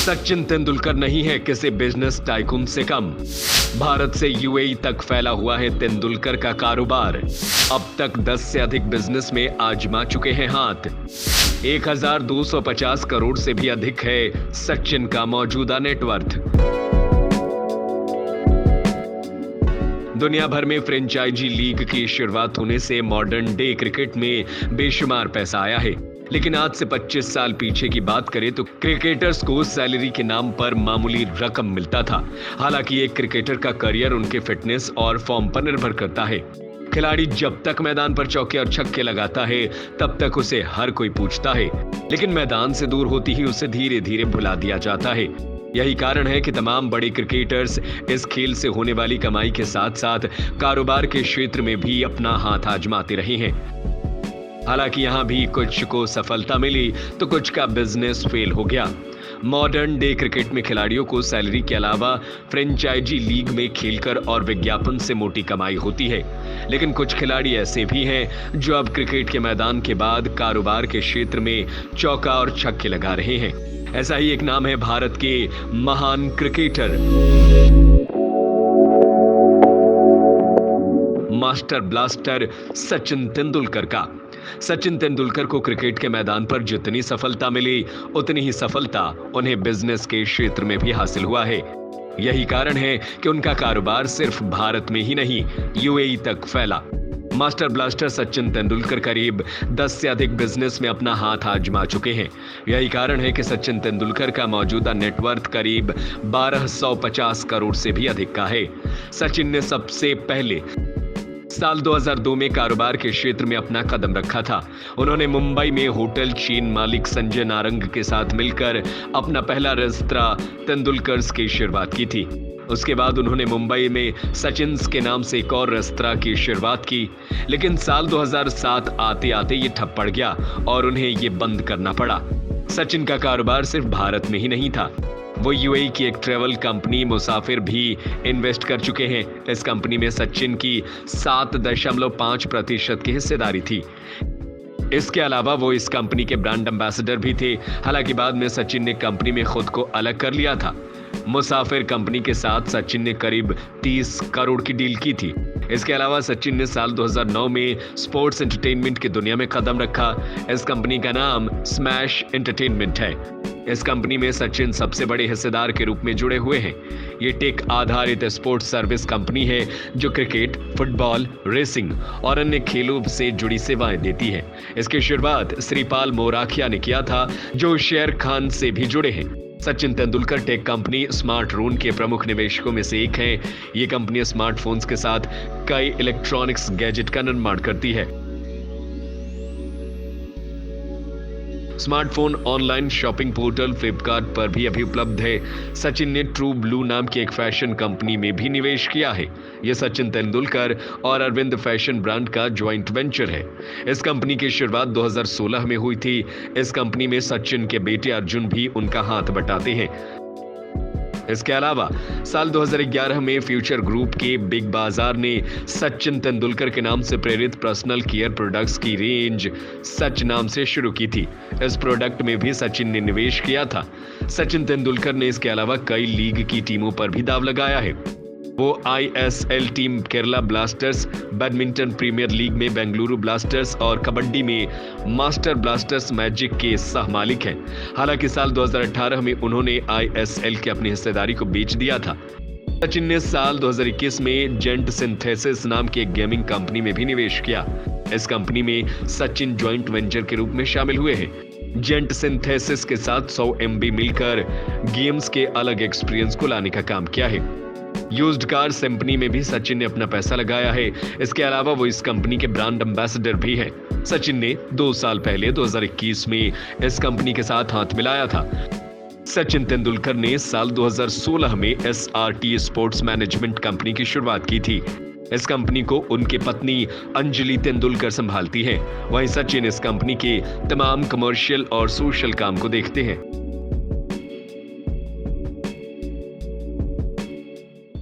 सचिन तेंदुलकर नहीं है किसी बिजनेस टाइकून से कम। भारत से यूएई तक फैला हुआ है तेंदुलकर का कारोबार। अब तक 10 से अधिक बिजनेस में आजमा चुके हैं हाथ। 1250 करोड़ से भी अधिक है सचिन का मौजूदा नेटवर्थ। दुनिया भर में फ्रेंचाइजी लीग की शुरुआत होने से मॉडर्न डे क्रिकेट में बेशुमार पैसा आया है। लेकिन आज से 25 साल पीछे की बात करें तो क्रिकेटर्स को सैलरी के नाम पर मामूली रकम मिलता था। हालांकि एक क्रिकेटर का करियर उनके फिटनेस और फॉर्म पर निर्भर करता है। खिलाड़ी जब तक मैदान पर चौके और छक्के लगाता है तब तक उसे हर कोई पूछता है, लेकिन मैदान से दूर होती ही उसे धीरे धीरे भुला दिया जाता है। यही कारण है कि तमाम बड़े क्रिकेटर्स इस खेल से होने वाली कमाई के साथ साथ कारोबार के क्षेत्र में भी अपना हाथ आजमाते रहे हैं। हालांकि यहां भी कुछ को सफलता मिली तो कुछ का बिजनेस फेल हो गया। मॉडर्न डे क्रिकेट में खिलाड़ियों को सैलरी के अलावा फ्रेंचाइजी लीग में खेलकर और विज्ञापन से मोटी कमाई होती है। लेकिन कुछ खिलाड़ी ऐसे भी हैं जो अब क्रिकेट के मैदान के बाद कारोबार के क्षेत्र में चौका और छक्के लगा रहे हैं। ऐसा ही एक नाम है भारत के महान cricketer master blaster Sachin Tendulkar का। सचिन तेंदुलकर को क्रिकेट के मैदान पर जितनी सफलता मिली उतनी ही सफलता उन्हें बिजनेस के क्षेत्र में भी हासिल हुआ है। यही कारण है कि उनका कारोबार सिर्फ भारत में ही नहीं यूएई तक फैला। मास्टर ब्लास्टर सचिन तेंदुलकर करीब 10 से अधिक बिजनेस में अपना हाथ आजमा चुके हैं। यही कारण है कि सचिन तेंदुलकर का मौजूदा नेटवर्थ करीब 1250 करोड़ से भी अधिक का है। सचिन ने सबसे पहले साल 2002 में कारोबार के क्षेत्र में अपना कदम रखा था। उन्होंने मुंबई में होटल चेन मालिक संजय नारंग के साथ मिलकर अपना पहला रेस्तरां तेंदुलकर्स की शुरुआत की थी। उसके बाद उन्होंने मुंबई में सचिन्स के नाम से एक और रेस्तरां की शुरुआत की, लेकिन साल 2007 आते आते ये ठप पड़ गया और उन्हें ये बंद करना पड़ा। सचिन का कारोबार सिर्फ भारत में ही नहीं था, वो यूएई की एक ट्रेवल कंपनी मुसाफिर भी इन्वेस्ट कर चुके हैं। इस कंपनी में सचिन की 7.5% की हिस्सेदारी थी। इसके अलावा वो इस कंपनी के ब्रांड एम्बेसडर भी थे। हालांकि बाद में सचिन ने कंपनी में खुद को अलग कर लिया था। मुसाफिर कंपनी के साथ सचिन ने करीब 30 करोड़ की डील की थी। इसके अलावा सचिन ने साल 2009 में स्पोर्ट्स एंटरटेनमेंट की दुनिया में कदम रखा। इस कंपनी का नाम स्मैश एंटरटेनमेंट है। इस कंपनी में सचिन सबसे बड़े हिस्सेदार के रूप में जुड़े हुए हैं। ये टेक आधारित स्पोर्ट्स सर्विस कंपनी है जो क्रिकेट, फुटबॉल, रेसिंग और अन्य खेलों से जुड़ी सेवाएं देती है। इसकी शुरुआत श्रीपाल मोराखिया ने किया था जो शेर खान से भी जुड़े हैं। सचिन तेंदुलकर टेक कंपनी स्मार्टरून के प्रमुख निवेशकों में से एक है। ये कंपनी स्मार्टफोन्स के साथ कई इलेक्ट्रॉनिक्स गैजेट का निर्माण करती है। Smartphone online shopping portal Flipkart पर भी अभी उपलब्ध है। सचिन ने ट्रू ब्लू नाम की एक फैशन कंपनी में भी निवेश किया है। यह सचिन तेंदुलकर और अरविंद फैशन ब्रांड का ज्वाइंट वेंचर है। इस कंपनी की शुरुआत 2016 में हुई थी। इस कंपनी में सचिन के बेटे अर्जुन भी उनका हाथ बटाते हैं। इसके अलावा साल 2011 में फ्यूचर ग्रुप के बिग बाजार ने सचिन तेंदुलकर के नाम से प्रेरित पर्सनल केयर प्रोडक्ट्स की रेंज सच नाम से शुरू की थी। इस प्रोडक्ट में भी सचिन ने निवेश किया था। सचिन तेंदुलकर ने इसके अलावा कई लीग की टीमों पर भी दांव लगाया है। वो ISL team Kerala Blasters, badminton premier league में बेंगलुरु ब्लास्टर्स और कबड्डी में मास्टर ब्लास्टर्स मैजिक के सह मालिक हैं। हालांकि साल 2018 में उन्होंने आईएसएल की अपनी हिस्सेदारी को बेच दिया था। सचिन ने साल 2021 में जेंट सिंथेसिस नाम की एक गेमिंग कंपनी में भी निवेश किया। इस कंपनी में सचिन ज्वाइंट वेंचर के रूप में शामिल हुए हैं। जेंट सिंथेसिस के साथ 100 MB मिलकर गेम्स के अलग एक्सपीरियंस को लाने का काम किया है। यूज्ड कार कंपनी में भी सचिन ने अपना पैसा लगाया है। इसके अलावा वो इस कंपनी के ब्रांड एम्बेसडर भी हैं। सचिन ने 2 साल पहले 2021 में इस कंपनी के साथ हाथ मिलाया था। सचिन तेंदुलकर ने साल 2016 में SRT स्पोर्ट्स मैनेजमेंट कंपनी की शुरुआत की थी। इस कंपनी को उनकी पत्नी अंजलि तेंदुलकर संभालती हैं। वहीं सचिन इस कंपनी के तमाम कमर्शियल और सोशल काम को देखते हैं।